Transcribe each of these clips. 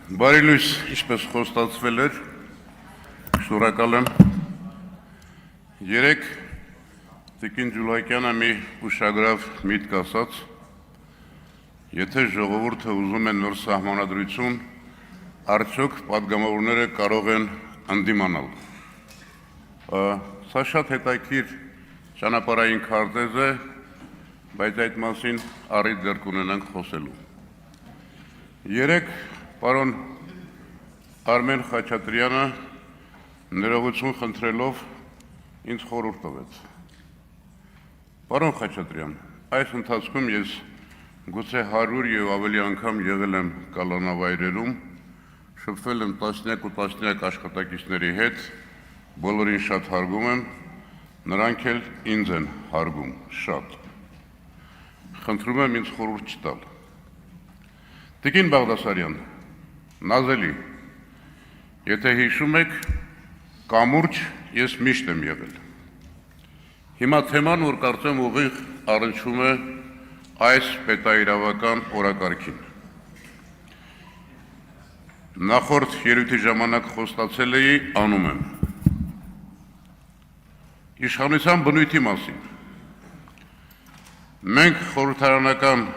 Բարի լույս, ինչպես խոստացվել էր, շնորհակալ եմ։ Երեկ Տիկին Ջուլակյանը մի ուշագրավ միտք ասաց, եթե ժողովուրդը ուզում է նոր սահմանադրություն, արդյոք պատգամավորները կարող են ընդդիմանալ։ Սա շատ հետաքրքիր ճանապարհային քարտեզ է, բայց այդ մասին առիթ դեռ կունենանք խոսելու։ Երեկ պարոն Արմեն Խաչատրյանը ներողություն խնդրելով ինձ խորհուրդ տվեց։ Պարոն Խաչատրյան, այս ընթացքում ես գուցե 100 եւ ավելի անգամ եղել եմ կալանավայրերում, շփվել եմ տասնյակ ու տասնյակ աշխատակիցների հետ, բոլորին շատ հարգում եմ, նրանք էլ ինձ են հարգում շատ։ Խնդրում եմ ինձ խորհուրդ չտալ։ Տիկին Բաղդասարյան, նազելի, եթե հիշում եք, կամուրջ ես միշտ եմ եղել։ Հիմա թեման, որ կարծեմ ուղիղ առնչվում է այս պետաիրավական օրակարգին։ Նախորդ ելույթի ժամանակ խոստացել էի, անում եմ։ Իշխանության բնույթի մասին։ Մենք խորհրդարանական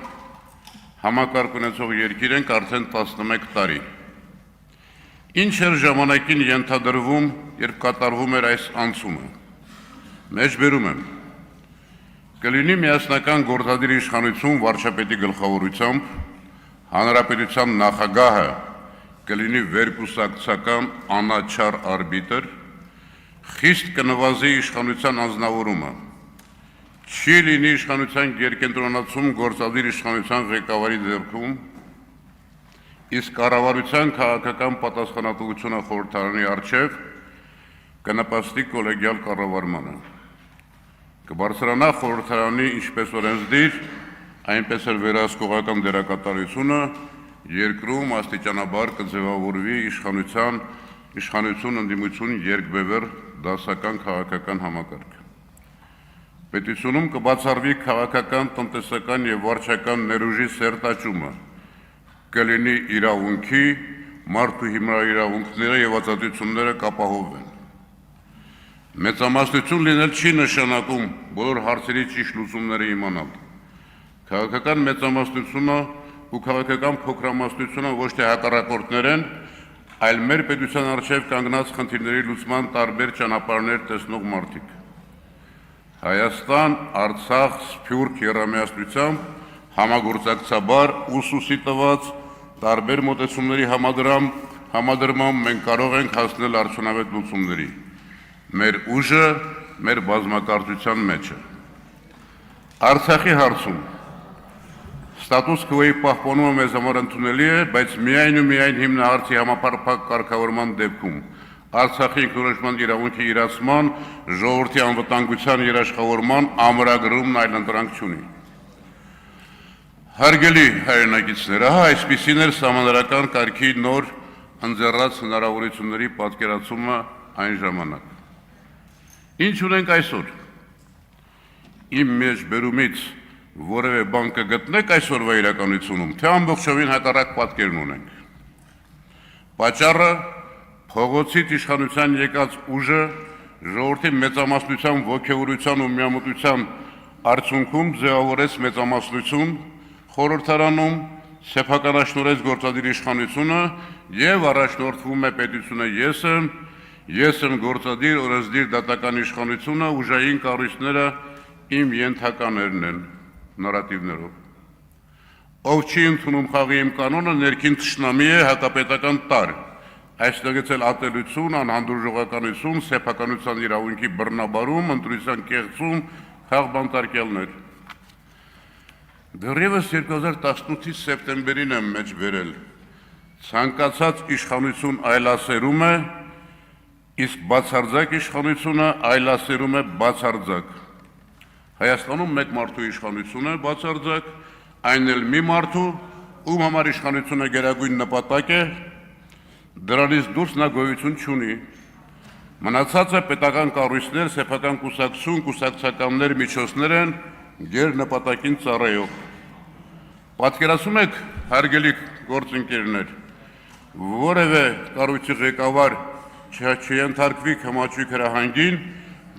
համակարգ ունեցող երկիր ենք արդեն 11 տարի։ Ինչ էր ժամանակին ենթադրվում, երբ կատարվում էր այս անցումը։ Մեջբերում եմ։ Կլինի միասնական գործադիր իշխանություն վարչապետի գլխավորությամբ, հանրապետության նախագահը կլինի վերկուսակցական անաչառ արբիտր, խիստ կնվազի իշխանության անձնավորումը, չի լինի իշխանության երկենտրոնացում գործադիր իշխանության ղեկավարի ձեռքում, իսկ կառավարության քաղաքական պատասխանատվությունը խորհրդարանի առջև կնպաստի կոլեգիալ կառավարմանը։ Կբարձրանա խորհրդարանի ինչպես օրենսդիր, այնպես էլ վերահսկողական դերակատարությունը երկրում աստիճանաբար կձևավորվի իշխանություն ընդդիմություն երկբևեռ դասական քաղաքական համակարգ։ Պետությունում կբացառվի քաղաքական, տնտեսական եւ վարչական ներուժի սերտաճումը, կլինի իրավունքի, մարդու հիմնական իրավունքները եւ ազատությունները կապահովվեն։ Մեծամասնություն լինել չի նշանակում բոլոր հարցերի ճիշտ լուծումները իմանալ։ Քաղաքական մեծամասնությունը ու քաղաքական փոքրամասնությունը ոչ թե հակառակորդներ են, այլ մեր պետության առջև կանգնած խնդիրների լուծման տարբեր ճանապարհներ տեսնող մարդիկ։ Հայաստան, Արցախ, Սփյուռք երամիասնությամբ համագործակցաբար ուսուսի տված տարբեր մոտեցումների համադրմամբ մենք կարող ենք հասնել արդյունավետ լուծումների։ Մեր ուժը մեր բազմակարծության մեջ է։ Արցախի հարցում ստատուս քվոյի պահպանումը մեզ համար ընդունելի է, բայց միայն ու միայն հիմնահարցի համապարփակ կարգավորման դեպքում Արցախի ինքնորոշման իրավունքի իրացման, ժողովրդի անվտանգության երաշխավորման ամրագրումն այլընտրանք չունի։ Հարգելի հայրենակիցներ, այսպիսին էր սահմանադրական կարգի նոր ընձեռած հնարավորությունների պատկերացումը այն ժամանակ։ Ինչ ունենք այսօր։ Իմ մեջբերումից որևէ բան կգտնեք այսօրվա իրականությունում, թե ամբողջովին հակառակ պատկերն ունենք։ Պատճառը փողոցից իշխանության եկած ուժը ժողովրդի մեծամասնության ոգևորության ու միամտության արդյունքում ձևավորեց մեծամասնություն, խորհրդարանում սեփականաշնորհեց գործադիր իշխանությունը եւ առաջնորդվում է պետությունը ես եմ գործադիր օրենսդիր դատական իշխանությունը, ուժային կառույցները իմ ենթականերն են, նարատիվներով։ Ով չի ընդունում խաղի իմ կանոնը, ներքին թշնամի է, հակապետական տար։ Այստեղից էլ ատելություն, անհանդուրժողականություն, սեփականության իրավունքի բռնաբարում, ընտրության կեղծում, խաղբանտարկյալներ։ Դեռևս 2018-ի սեպտեմբերին եմ մեջ բերել։ Ցանկացած իշխանություն այլասերում է, իսկ բացարձակ իշխանությունը այլասերում է բացարձակ։ Հայաստանում մեկ մարդու իշխանություն է բացարձակ, այն էլ մի մարդու, ում համար իշխանությունը գերագույն նպատակ է, դրանից դուրս նա գոյություն չունի։ Մնացածը պետական կառույցներ, սեփական կուսակցություն, կուսակցականներ, միջոցներ են գեր նպատակին ծառայող։ Պատկերացնում եք, հարգելի գործընկերներ, որևէ կառույցի ղեկավար չենթարկվի քմաչուի հրահանգին,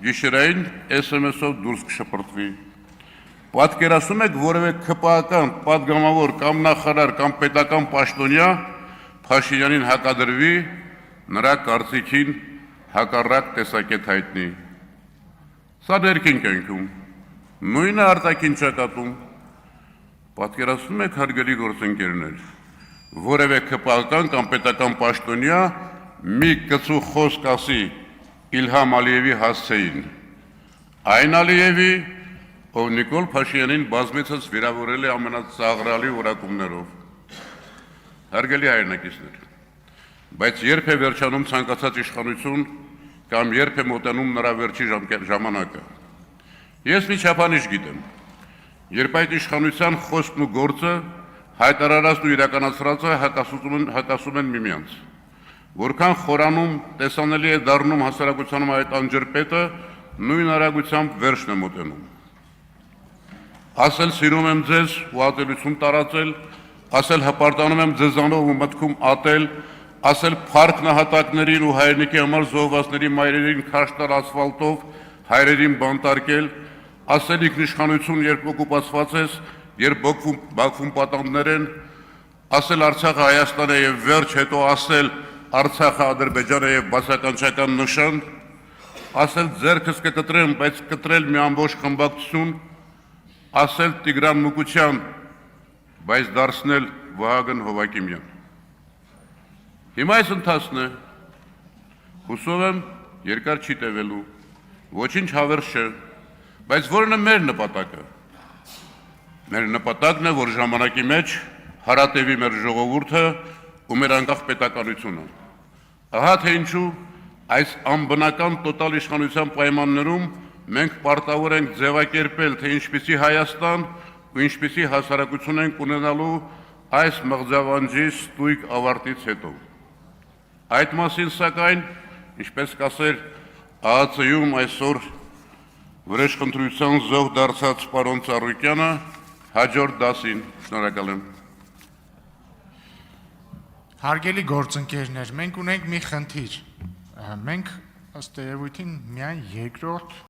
գիշերային SMS-ով դուրս կշպրտվի։ Պատկերացնում եք որևէ ԿՊԱ-ական, պատգամավոր կամ նախարար կամ պետական պաշտոնյա Փաշինյանին հակադրվի, նրա կարծիքին հակառակ տեսակետ հայտնի։ Սա ներքին կյանքում, նույնը արտաքին ճակատում։ Պատկերացնում եք հարգելի գործընկերներ, որևէ ԿՊԱ-ական կամ պետական պաշտոնյա մի կծու խոսք ասի Իլհամ Ալիևի հասցեին, այն Ալիևի, ով Նիկոլ Փաշինյանին բազմիցս վիրավորել է ամենածաղրալի որակումներով։ Հարգելի հայրենակիցներ, բայց երբ է վերջանում ցանկացած իշխանություն կամ երբ է մոտենում նրա վերջի ժամանակը։ Ես մի չափանիշ գիտեմ, երբ այդ իշխանության խոսքն ու գործը հայտարարածն ու իրականացրածը հակասում են միմյանց, որքան խորանում տեսանելի է դառնում հասարակությանում այդ անջրպետը, նույն արագությամբ վերջն է մոտենում։ Ասել սիրում եմ ձեզ ու ատելություն տարածել, ասել հպարտանում եմ ձեզանով ու մտքում ատել, ասել փառք նահատակներին ու հայրենիքի համար զոհվածների մայրերին քաշ տալ ասֆալտով, հայրերին բանտարկել, ասել ինքնիշխանություն, երբ օկուպացված ես, երբ Բաքվում պատանդներ են, ասել Արցախը Հայաստան է եւ վերջ, հետո ասել Արցախը Ադրբեջան է եւ բացականչական նշան, ասել ձեռքս կկտրեմ, բայց կտրել մի ամբողջ խմբակցություն, ասել Տիգրան Մուկուչյան, բայց դարձնել Վահագն Հովակիմյան։ Հիմա այս ընթացն է, հուսով եմ երկար չի տևելու, ոչինչ հավերժ չէ, բայց որն է մեր նպատակը։ Մեր նպատակն է, որ ժամանակի մեջ հարատևի մեր ժողովուրդը ու մեր անկախ պետականությունը։ Ահա թե ինչու այս անբնական տոտալ իշխանության պայմաններում մենք պարտավոր ենք ձևակերպել, թե ինչպիսի Հայաստան ու ինչպիսի հասարակություն ենք ունենալու այս մղձավանջի ստույգ ավարտից հետո։ Այդ մասին սակայն, ինչպես կասեր ԱԱՑ-ում այսօր վրեժխնդրության զոհ դարձած պարոն Ծառուկյանը, հաջորդ դասին։ Շնորհակալ եմ։ Հարգելի գործընկերներ, մենք ունենք մի խնդիր։ Մենք ըստ երևույթին միայն երկրորդ